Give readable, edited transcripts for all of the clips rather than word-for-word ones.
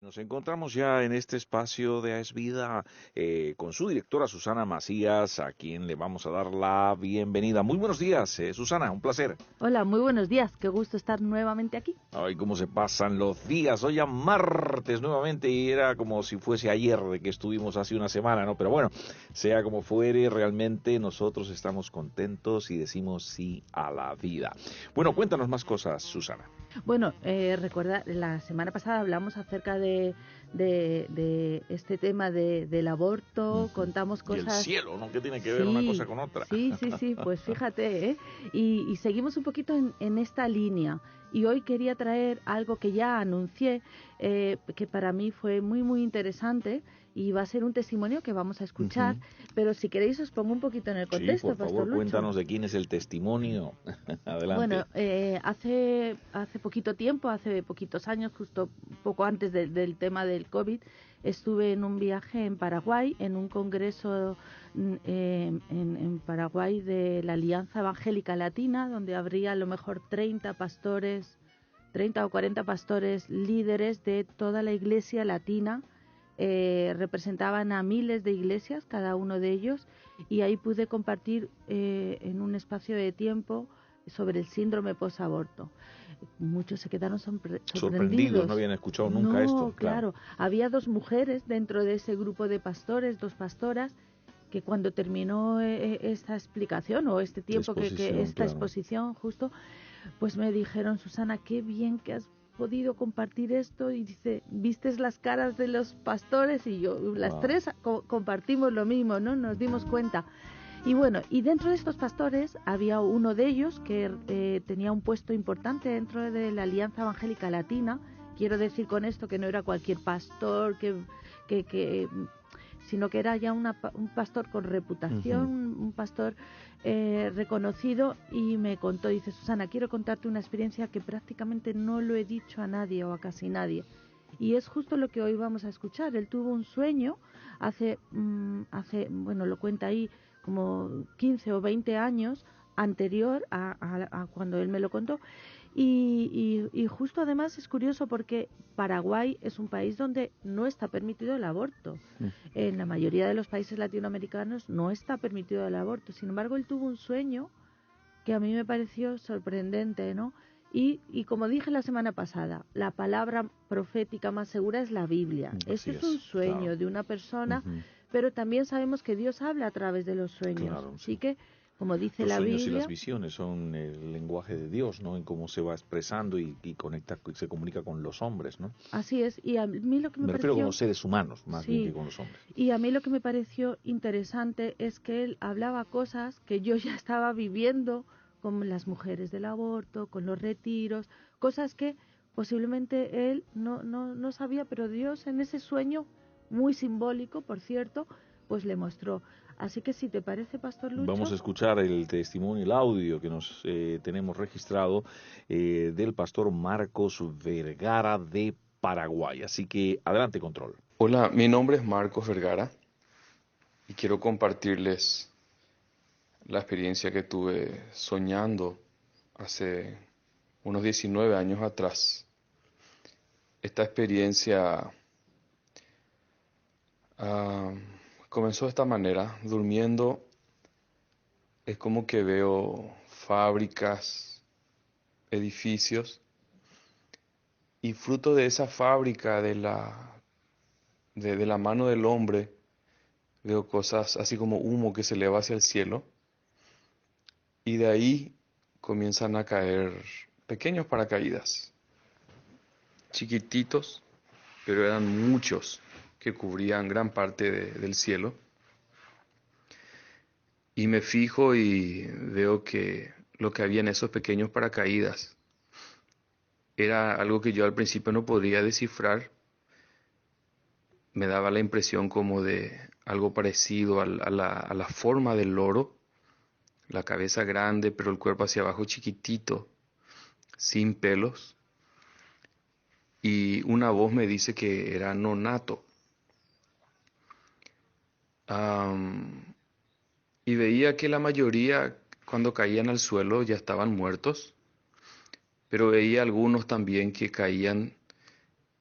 Nos encontramos ya en este espacio de Es Vida con su directora Susana Macías, a quien le vamos a dar la bienvenida. Muy buenos días, Susana, un placer. Hola, muy buenos días. Qué gusto estar nuevamente aquí. Ay, cómo se pasan los días. Hoy ya martes nuevamente y era como si fuese ayer de que estuvimos hace una semana, ¿no? Pero bueno, sea como fuere, realmente nosotros estamos contentos y decimos sí a la vida. Bueno, cuéntanos más cosas, Susana. Bueno, recuerda, la semana pasada hablamos acerca de este tema del aborto, Ujú. contamos Y el cosas. cielo, ¿no? ¿Qué tiene que ver una cosa Sí, con otra? sí, pues fíjate, ¿eh? Y seguimos un poquito en esta línea. Y hoy quería traer algo que ya anuncié, que para mí fue muy interesante y va a ser un testimonio que vamos a escuchar. Ujú. Pero si queréis os pongo un poquito en el Sí, contexto, por Pastor favor, Lucho. cuéntanos de quién es el testimonio. Bueno, Adelante. hace poquito tiempo, hace poquitos años, justo poco antes del tema del COVID, estuve en un viaje en Paraguay, en un congreso en Paraguay de la Alianza Evangélica Latina, donde habría a lo mejor 30 pastores, 30 o 40 pastores líderes de toda la iglesia latina. Representaban a miles de iglesias, cada uno de ellos, y ahí pude compartir en un espacio de tiempo sobre el síndrome posaborto. Muchos se quedaron Sorprendidos, no sorprendidos. habían escuchado nunca esto, No, claro. claro, había dos mujeres dentro de ese grupo de pastores, dos pastoras, que cuando terminó esta explicación o este De tiempo que exposición, esta claro. exposición justo, pues me dijeron: Susana, qué bien que has podido compartir esto. Y dice: ¿vistes las caras de los pastores? Y yo, las Wow. tres compartimos lo mismo, ¿no? Nos dimos cuenta. Y bueno, y dentro de estos pastores había uno de ellos que tenía un puesto importante dentro de la Alianza Evangélica Latina. Quiero decir con esto que no era cualquier pastor, que sino que era ya un pastor con reputación, Ujú. un pastor reconocido, y me contó, dice: Susana, quiero contarte una experiencia que prácticamente no lo he dicho a nadie o a casi nadie. Y es justo lo que hoy vamos a escuchar. Él tuvo un sueño bueno, lo cuenta ahí, como 15 o 20 años anterior a cuando él me lo contó. Y justo además es curioso porque Paraguay es un país donde no está permitido el aborto. En la mayoría de los países latinoamericanos no está permitido el aborto. Sin embargo, él tuvo un sueño que a mí me pareció sorprendente, ¿no? Y como dije la semana pasada, la palabra profética más segura es la Biblia. Este Así es un es, claro. sueño de una persona, Ujú. pero también sabemos que Dios habla a través de los sueños. Claro, sí. Así que, como dice Los la sueños y las Biblia, visiones son el lenguaje de Dios, ¿no? En cómo se va expresando y conecta, y se comunica con los hombres, ¿no? así es. Y a mí lo que me Me refiero con pareció, los seres humanos, más bien que sí, con los hombres. y a mí lo que me pareció interesante es que él hablaba cosas que yo ya estaba viviendo, como las mujeres del aborto, con los retiros, cosas que posiblemente él no sabía, pero Dios en ese sueño, muy simbólico, por cierto, pues le mostró. Así que si te parece, Pastor Vamos Lucho, a escuchar el testimonio, el audio que nos tenemos registrado del pastor Marcos Vergara de Paraguay. Así que adelante, control. Hola, mi nombre es Marcos Vergara y quiero compartirles la experiencia que tuve soñando hace unos 19 años atrás. Esta experiencia ah, comenzó de esta manera. Durmiendo es como que veo fábricas, edificios, y fruto de esa fábrica, de la mano del hombre, veo cosas así como humo que se eleva hacia el cielo. Y de ahí comienzan a caer pequeños paracaídas, chiquititos, pero eran muchos que cubrían gran parte del cielo. Y me fijo y veo que lo que había en esos pequeños paracaídas era algo que yo al principio no podía descifrar. Me daba la impresión como de algo parecido a la forma del loro, la cabeza grande, pero el cuerpo hacia abajo chiquitito, sin pelos. Y una voz me dice que era nonato. Am, y veía que la mayoría cuando caían al suelo ya estaban muertos, pero veía algunos también que caían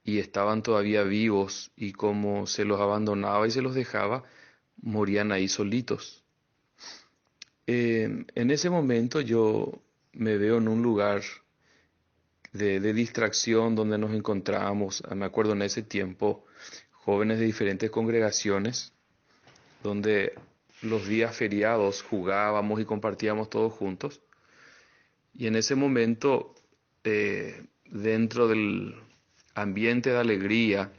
y estaban todavía vivos, y como se los abandonaba y se los dejaba, morían ahí solitos. En ese momento yo me veo en un lugar de distracción donde nos encontrábamos. Me acuerdo en ese tiempo, jóvenes de diferentes congregaciones, donde los días feriados jugábamos y compartíamos todos juntos. Y en ese momento, dentro del ambiente de alegría,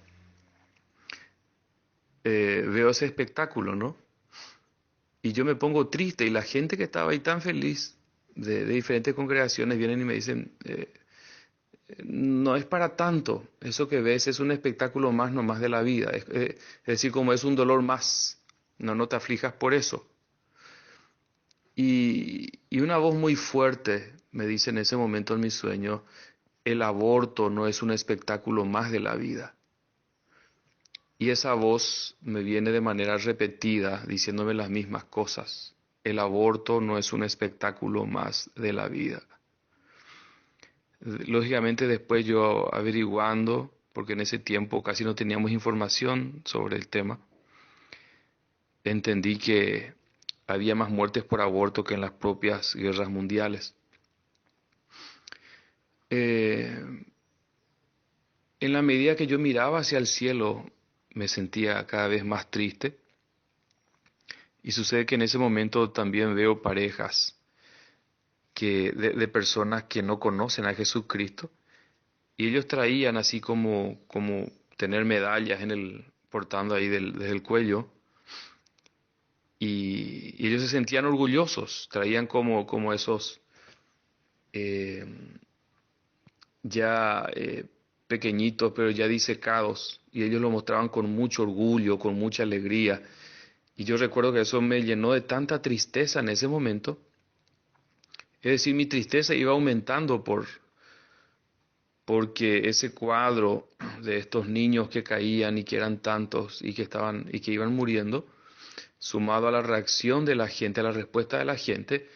veo ese espectáculo, ¿no? Y yo me pongo triste, y la gente que estaba ahí tan feliz de diferentes congregaciones vienen y me dicen, no es para tanto, eso que ves es un espectáculo más nomás de la vida, es decir, como es un dolor más, no te aflijas por eso. Y una voz muy fuerte me dice en ese momento en mi sueño, el aborto no es un espectáculo más de la vida. Y esa voz me viene de manera repetida diciéndome las mismas cosas. El aborto no es un espectáculo más de la vida. Lógicamente después yo averiguando, porque en ese tiempo casi no teníamos información sobre el tema, entendí que había más muertes por aborto que en las propias guerras mundiales. En la medida que yo miraba hacia el cielo, me sentía cada vez más triste. Y sucede que en ese momento también veo parejas de personas que no conocen a Jesucristo, y ellos traían así como tener medallas portando ahí desde el cuello, y ellos se sentían orgullosos, traían como esos eh, ya pequeñitos, pero ya disecados, y ellos lo mostraban con mucho orgullo, con mucha alegría. Y yo recuerdo que eso me llenó de tanta tristeza en ese momento. Es decir, mi tristeza iba aumentando porque ese cuadro de estos niños que caían y que eran tantos y que iban muriendo, sumado a la reacción de la gente, a la respuesta de la gente,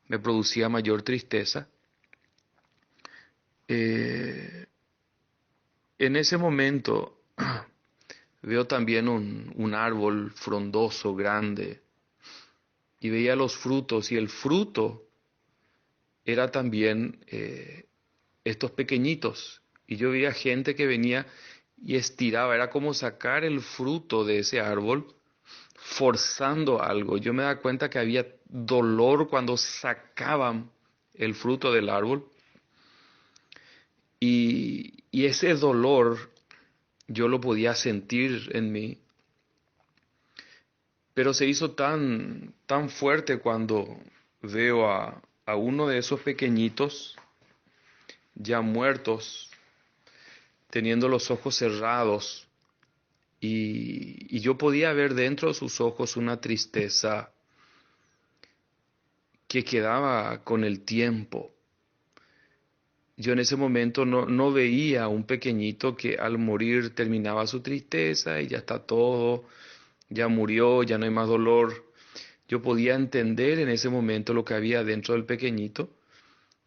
me producía mayor tristeza. En ese momento veo también un árbol frondoso, grande, y veía los frutos, y el fruto era también estos pequeñitos. Y yo veía gente que venía y estiraba, era como sacar el fruto de ese árbol forzando algo. Yo me daba cuenta que había dolor cuando sacaban el fruto del árbol, y ese dolor yo lo podía sentir en mí, pero se hizo tan fuerte cuando veo a uno de esos pequeñitos ya muertos, teniendo los ojos cerrados, y yo podía ver dentro de sus ojos una tristeza que quedaba con el tiempo. Yo en ese momento no veía a un pequeñito que al morir terminaba su tristeza y ya está todo, ya murió, ya no hay más dolor. Yo podía entender en ese momento lo que había dentro del pequeñito,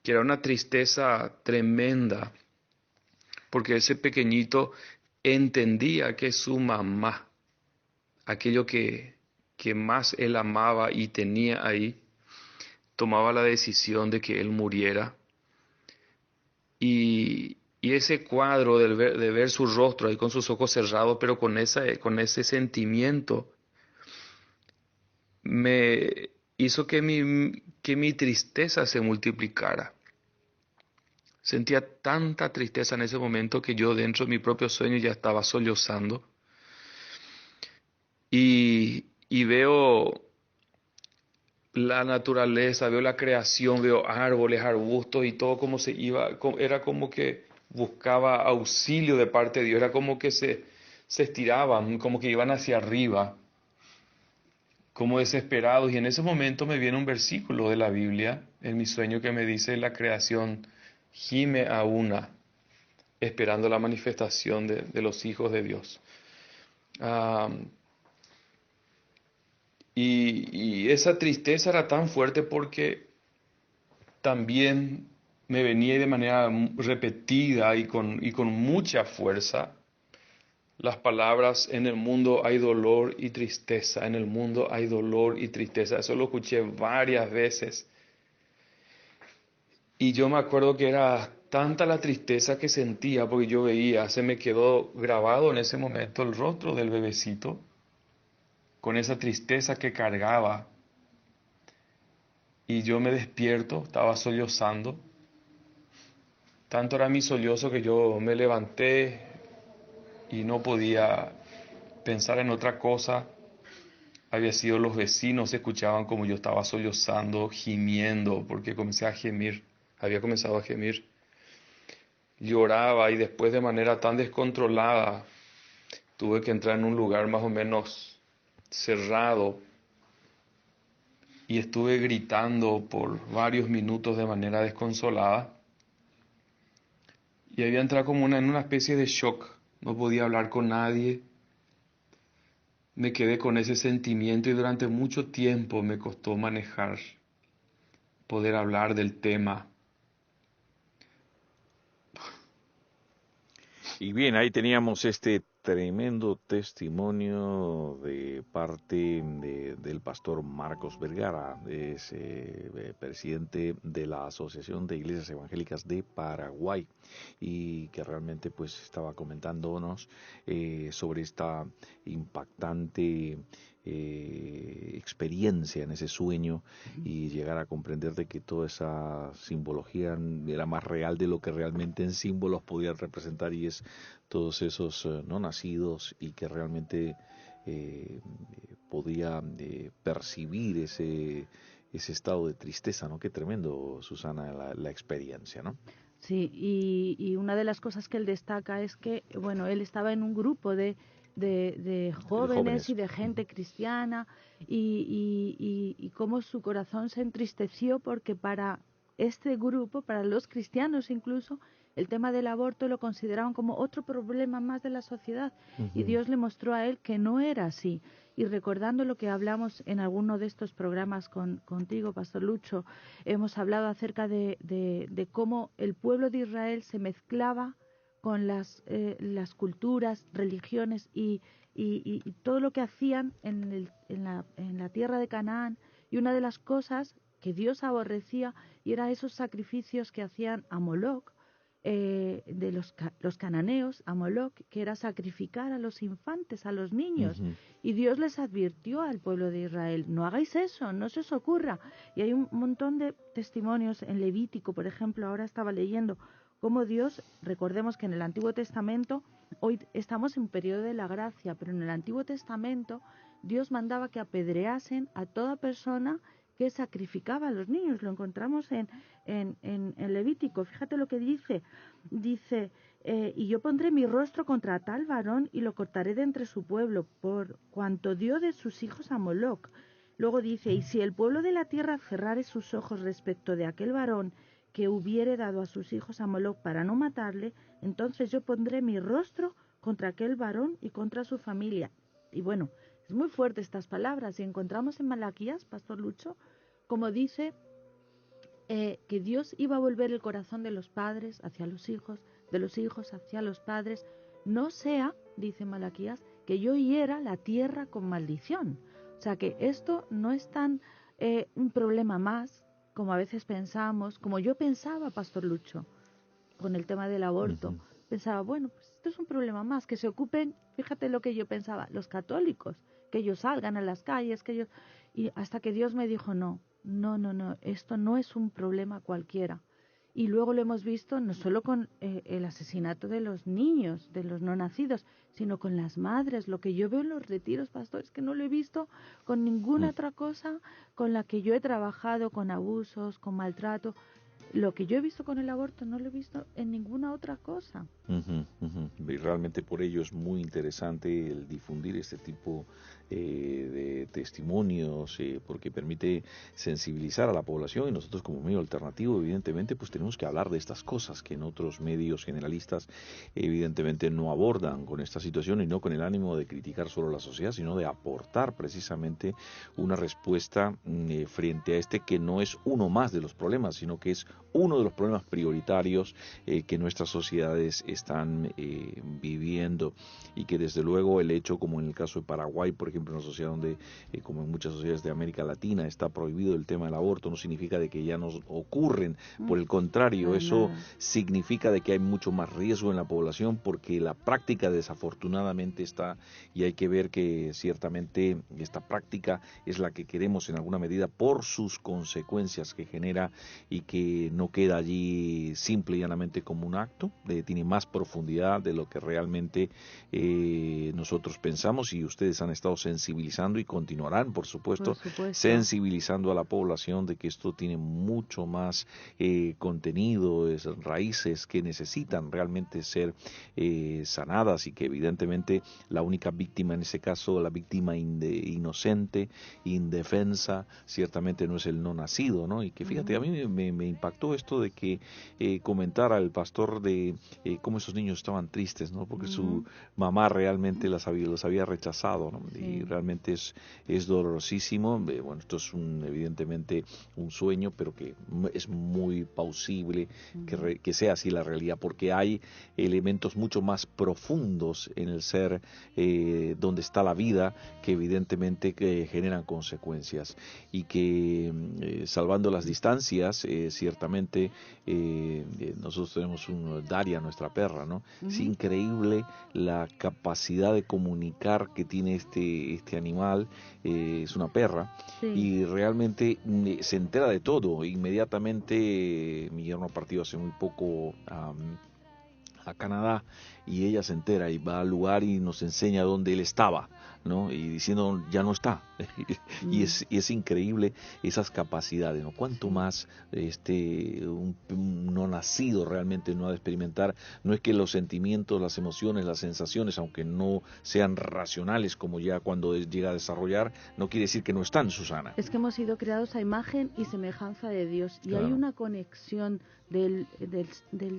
que era una tristeza tremenda, porque ese pequeñito entendía que su mamá, aquello que más él amaba y tenía ahí, tomaba la decisión de que él muriera. Y ese cuadro de ver su rostro ahí con sus ojos cerrados, pero con ese sentimiento, me hizo que mi tristeza se multiplicara. Sentía tanta tristeza en ese momento que yo dentro de mi propio sueño ya estaba sollozando. Y veo la naturaleza, veo la creación, veo árboles, arbustos y todo como se iba, era como que buscaba auxilio de parte de Dios, era como que se estiraban, como que iban hacia arriba, como desesperados. Y en ese momento me viene un versículo de la Biblia en mi sueño que me dice: la creación gime a una, esperando la manifestación de los hijos de Dios. Y esa tristeza era tan fuerte porque también me venía de manera repetida y con mucha fuerza las palabras: en el mundo hay dolor y tristeza, en el mundo hay dolor y tristeza. Eso lo escuché varias veces. Y yo me acuerdo que era tanta la tristeza que sentía, porque yo veía, se me quedó grabado en ese momento el rostro del bebecito, con esa tristeza que cargaba. Y yo me despierto, estaba sollozando. Tanto era mi sollozo que yo me levanté y no podía pensar en otra cosa. Había sido los vecinos, escuchaban como yo estaba sollozando, gimiendo, porque comencé a gemir, había comenzado a gemir. Lloraba y después, de manera tan descontrolada, tuve que entrar en un lugar más o menos cerrado y estuve gritando por varios minutos de manera desconsolada. Y había entrado como en una especie de shock. No podía hablar con nadie. Me quedé con ese sentimiento y durante mucho tiempo me costó manejar, poder hablar del tema. Y bien, ahí teníamos este tremendo testimonio de parte del pastor Marcos Vergara, es presidente de la Asociación de Iglesias Evangélicas de Paraguay, y que realmente pues estaba comentándonos sobre esta impactante experiencia en ese sueño, y llegar a comprender de que toda esa simbología era más real de lo que realmente en símbolos podían representar, y es todos esos no nacidos, y que realmente podía percibir ese estado de tristeza, ¿no? Qué tremendo, Susana, la experiencia, ¿no? Sí, y una de las cosas que él destaca es que, bueno, él estaba en un grupo de De jóvenes y jóvenes. de gente cristiana, y cómo su corazón se entristeció porque para este grupo, para los cristianos incluso, el tema del aborto lo consideraban como otro problema más de la sociedad, y Ujú. Dios le mostró a él que no era así. Y recordando lo que hablamos en alguno de estos programas contigo, Pastor Lucho, hemos hablado acerca de cómo el pueblo de Israel se mezclaba con las culturas, religiones y todo lo que hacían en la tierra de Canaán. Y una de las cosas que Dios aborrecía y era esos sacrificios que hacían a Moloc, de los cananeos, a Moloc, que era sacrificar a los infantes, a los niños. Ujú. Y Dios les advirtió al pueblo de Israel: no hagáis eso, no se os ocurra. Y hay un montón de testimonios en Levítico, por ejemplo. Ahora estaba leyendo cómo Dios, recordemos que en el Antiguo Testamento, hoy estamos en un periodo de la gracia, pero en el Antiguo Testamento Dios mandaba que apedreasen a toda persona que sacrificaba a los niños. Lo encontramos en Levítico. Fíjate lo que dice, y yo pondré mi rostro contra tal varón y lo cortaré de entre su pueblo, por cuanto dio de sus hijos a Moloc. Luego dice: y si el pueblo de la tierra cerrare sus ojos respecto de aquel varón que hubiere dado a sus hijos a Moloc para no matarle, entonces yo pondré mi rostro contra aquel varón y contra su familia. Y bueno, es muy fuerte estas palabras, y encontramos en Malaquías, Pastor Lucho, como dice que Dios iba a volver el corazón de los padres hacia los hijos, de los hijos hacia los padres, no sea, dice Malaquías, que yo hiera la tierra con maldición. O sea que esto no es tan un problema más como a veces pensamos, como yo pensaba, Pastor Lucho, con el tema del aborto. Ujú. Pensaba, bueno, pues esto es un problema más, que se ocupen, fíjate lo que yo pensaba, los católicos, que ellos salgan a las calles, que ellos... Y hasta que Dios me dijo: no, esto no es un problema cualquiera. Y luego lo hemos visto no solo con el asesinato de los niños, de los no nacidos, sino con las madres. Lo que yo veo en los retiros, pastores, que no lo he visto con ninguna otra cosa con la que yo he trabajado, con abusos, con maltrato. Lo que yo he visto con el aborto no lo he visto en ninguna otra cosa. Ujú, ujú. Y realmente por ello es muy interesante el difundir este tipo de testimonios, porque permite sensibilizar a la población, y nosotros como medio alternativo evidentemente pues tenemos que hablar de estas cosas que en otros medios generalistas evidentemente no abordan con esta situación, y no con el ánimo de criticar solo a la sociedad, sino de aportar precisamente una respuesta frente a este que no es uno más de los problemas, sino que es uno de los problemas prioritarios que nuestras sociedades están viviendo, y que desde luego el hecho, como en el caso de Paraguay, por ejemplo, una sociedad donde, como en muchas sociedades de América Latina, está prohibido el tema del aborto, no significa de que ya no ocurren. Por el contrario, eso significa de que hay mucho más riesgo en la población, porque la práctica desafortunadamente está, y hay que ver que ciertamente esta práctica es la que queremos en alguna medida por sus consecuencias que genera, y que no queda allí simple y llanamente como un acto, tiene más profundidad de lo que realmente nosotros pensamos, y ustedes han estado sensibilizando y continuarán, por supuesto, sensibilizando a la población de que esto tiene mucho más contenido, raíces que necesitan realmente ser sanadas, y que evidentemente la única víctima en ese caso, la víctima inocente, indefensa, ciertamente no es el no nacido, ¿no? Y que fíjate, a mí me impactó esto de que comentara el pastor de cómo esos niños estaban tristes, ¿no? Porque su mamá realmente los había rechazado, ¿no? Sí. Y realmente es dolorosísimo. Bueno, esto es evidentemente un sueño, pero que es muy plausible que sea así la realidad, porque hay elementos mucho más profundos en el ser donde está la vida, que evidentemente que generan consecuencias, y que salvando las distancias, ciertamente nosotros tenemos Daria, nuestra perra, ¿no? Es increíble la capacidad de comunicar que tiene este animal. Es una perra, y realmente se entera de todo inmediatamente. Mi yerno ha partido hace muy poco a Canadá, y ella se entera y va al lugar y nos enseña dónde él estaba, ¿no? Y diciendo ya no está. Y es increíble esas capacidades, ¿no? Cuanto más un no nacido realmente no ha de experimentar. No es que los sentimientos, las emociones, las sensaciones, aunque no sean racionales como ya cuando llega a desarrollar, no quiere decir que no están, Susana. Es que hemos sido creados a imagen y semejanza de Dios, y hay una conexión del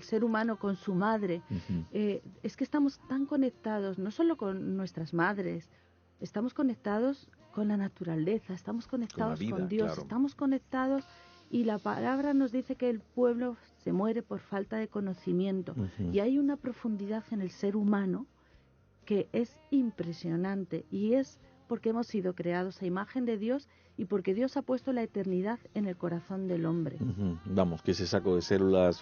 ser humano con su madre. Es que estamos tan conectados, no solo con nuestras madres, estamos conectados con la naturaleza, estamos conectados con Dios, estamos conectados, y la palabra nos dice que el pueblo se muere por falta de conocimiento, y hay una profundidad en el ser humano que es impresionante, y es porque hemos sido creados a imagen de Dios, y porque Dios ha puesto la eternidad en el corazón del hombre. Vamos, que ese saco de células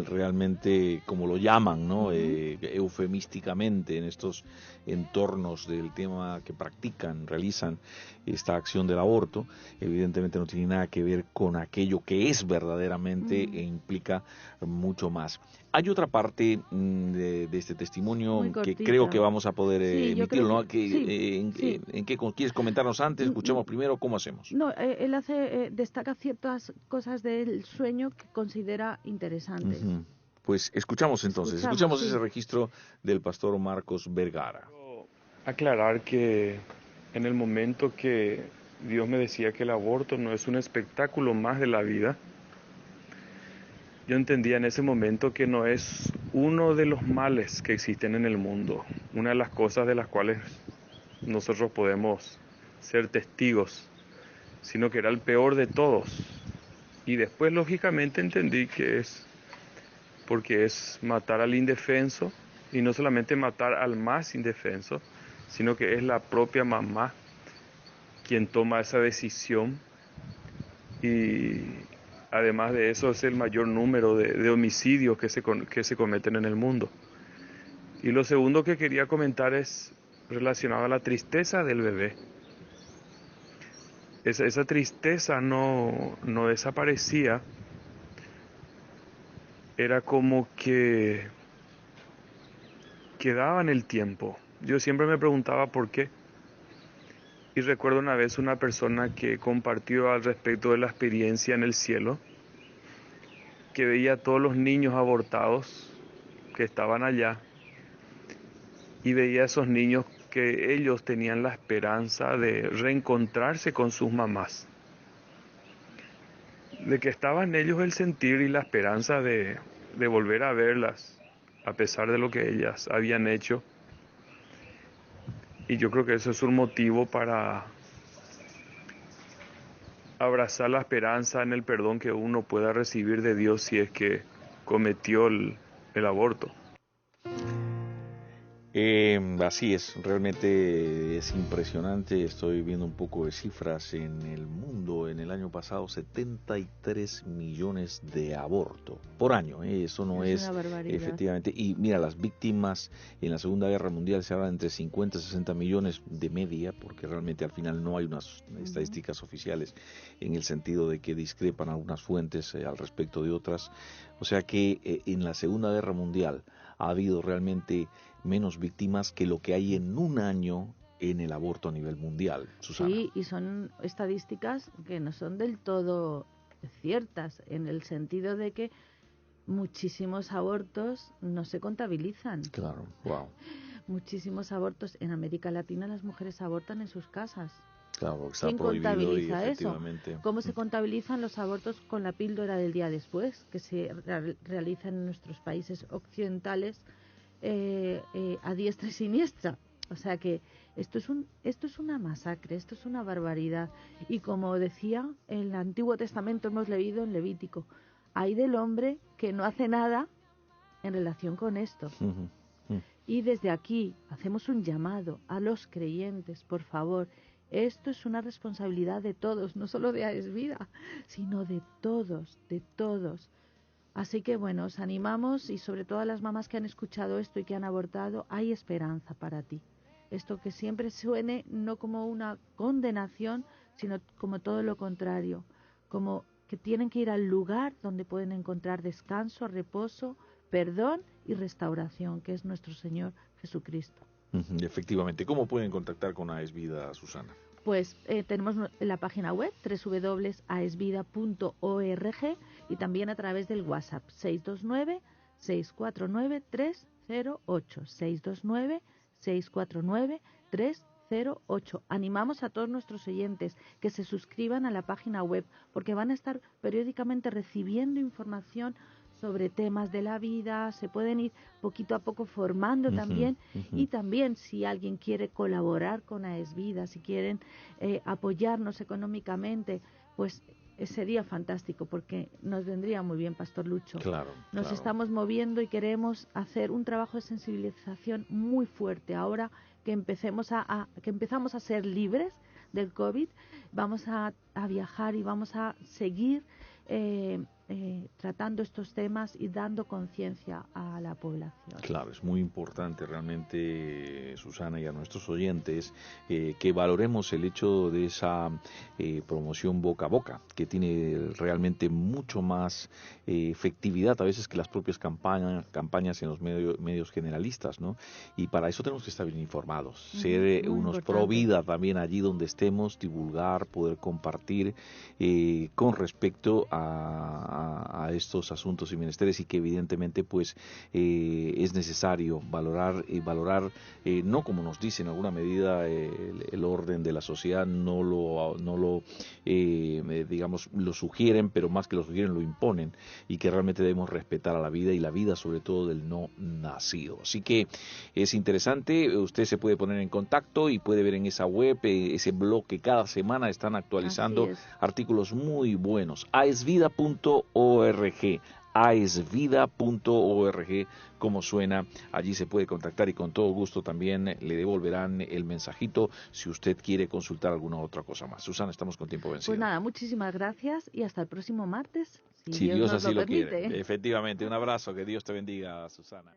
realmente, como lo llaman, ¿no? Eufemísticamente en estos entornos del tema que practican, realizan esta acción del aborto, evidentemente no tiene nada que ver con aquello que es verdaderamente, e implica mucho más. Hay otra parte de este testimonio que creo que vamos a poder emitirlo, ¿no? ¿En qué quieres comentarnos antes? Escuchemos primero cómo hacemos. No, él destaca ciertas cosas del sueño que considera interesantes. Pues escuchamos entonces, escuchamos ese registro del pastor Marcos Vergara. Quiero aclarar que en el momento que Dios me decía que el aborto no es un espectáculo más de la vida, yo entendía en ese momento que no es uno de los males que existen en el mundo, una de las cosas de las cuales nosotros podemos ser testigos, sino que era el peor de todos. Y después lógicamente entendí que es porque es matar al indefenso, y no solamente matar al más indefenso, sino que es la propia mamá quien toma esa decisión, y además de eso es el mayor número de homicidios que se cometen en el mundo. Y lo segundo que quería comentar es relacionado a la tristeza del bebé. Esa tristeza no desaparecía, era como que quedaba en el tiempo. Yo siempre me preguntaba por qué. Y recuerdo una vez una persona que compartió al respecto de la experiencia en el cielo, que veía a todos los niños abortados que estaban allá, y veía a esos niños que ellos tenían la esperanza de reencontrarse con sus mamás, de que estaba en ellos el sentir y la esperanza de volver a verlas, a pesar de lo que ellas habían hecho. Y yo creo que eso es un motivo para abrazar la esperanza en el perdón que uno pueda recibir de Dios si es que cometió el aborto. Así es, realmente es impresionante. Estoy viendo un poco de cifras en el mundo. En el año pasado, 73 millones de abortos por año. Eso no Es es una barbaridad. efectivamente. Y mira, las víctimas en la Segunda Guerra Mundial se habla entre 50 y 60 millones de media, porque realmente al final no hay unas estadísticas oficiales en el sentido de que discrepan algunas fuentes al respecto de otras. O sea que en la Segunda Guerra Mundial ha habido realmente menos víctimas que lo que hay en un año en el aborto a nivel mundial, Susana. Sí, y son estadísticas que no son del todo ciertas, en el sentido de que muchísimos abortos no se contabilizan. Claro, wow. Muchísimos abortos en América Latina, las mujeres abortan en sus casas. Claro, está ¿Quién prohibido y contabiliza efectivamente. eso? ¿Cómo se contabilizan los abortos con la píldora del día después, que se realizan en nuestros países occidentales a diestra y siniestra? O sea que esto es una masacre, esto es una barbaridad. Y como decía, en el Antiguo Testamento hemos leído en Levítico, hay del hombre que no hace nada en relación con esto. Y desde aquí hacemos un llamado a los creyentes, por favor. Esto es una responsabilidad de todos, no solo de AES Vida, sino de todos, de todos. Así que bueno, os animamos, y sobre todo a las mamás que han escuchado esto y que han abortado, hay esperanza para ti. Esto que siempre suene no como una condenación, sino como todo lo contrario, como que tienen que ir al lugar donde pueden encontrar descanso, reposo, perdón y restauración, que es nuestro Señor Jesucristo. Efectivamente. ¿Cómo pueden contactar con AES Vida, Susana? Pues tenemos la página web www.aesvida.org y también a través del WhatsApp 629-649-308 629-649-308. Animamos a todos nuestros oyentes que se suscriban a la página web, porque van a estar periódicamente recibiendo información sobre temas de la vida, se pueden ir poquito a poco formando también, y también si alguien quiere colaborar con AES Vida, si quieren apoyarnos económicamente, pues sería fantástico, porque nos vendría muy bien, Pastor Lucho. Claro, Nos claro. estamos moviendo y queremos hacer un trabajo de sensibilización muy fuerte. Ahora que empezamos a ser libres del COVID, vamos a viajar y vamos a seguir tratando estos temas y dando conciencia a la población. Claro, es muy importante realmente, Susana, y a nuestros oyentes, que valoremos el hecho de esa promoción boca a boca, que tiene realmente mucho más efectividad a veces que las propias campañas en los medios generalistas, ¿no? Y para eso tenemos que estar bien informados, ser unos pro vida también allí donde estemos, divulgar, poder compartir con respecto a estos asuntos y menesteres, y que evidentemente pues es necesario valorar no como nos dice en alguna medida el orden de la sociedad, no lo digamos lo sugieren, pero más que lo sugieren lo imponen, y que realmente debemos respetar a la vida, y la vida sobre todo del no nacido. Así que es interesante, usted se puede poner en contacto y puede ver en esa web, ese blog que cada semana están actualizando artículos muy buenos. aesvida.org, aesvida.org, como suena, allí se puede contactar, y con todo gusto también le devolverán el mensajito si usted quiere consultar alguna otra cosa más. Susana, estamos con tiempo vencido. Pues nada, muchísimas gracias y hasta el próximo martes, si Dios nos así lo lo quiere. permite. Efectivamente, un abrazo, que Dios te bendiga, Susana.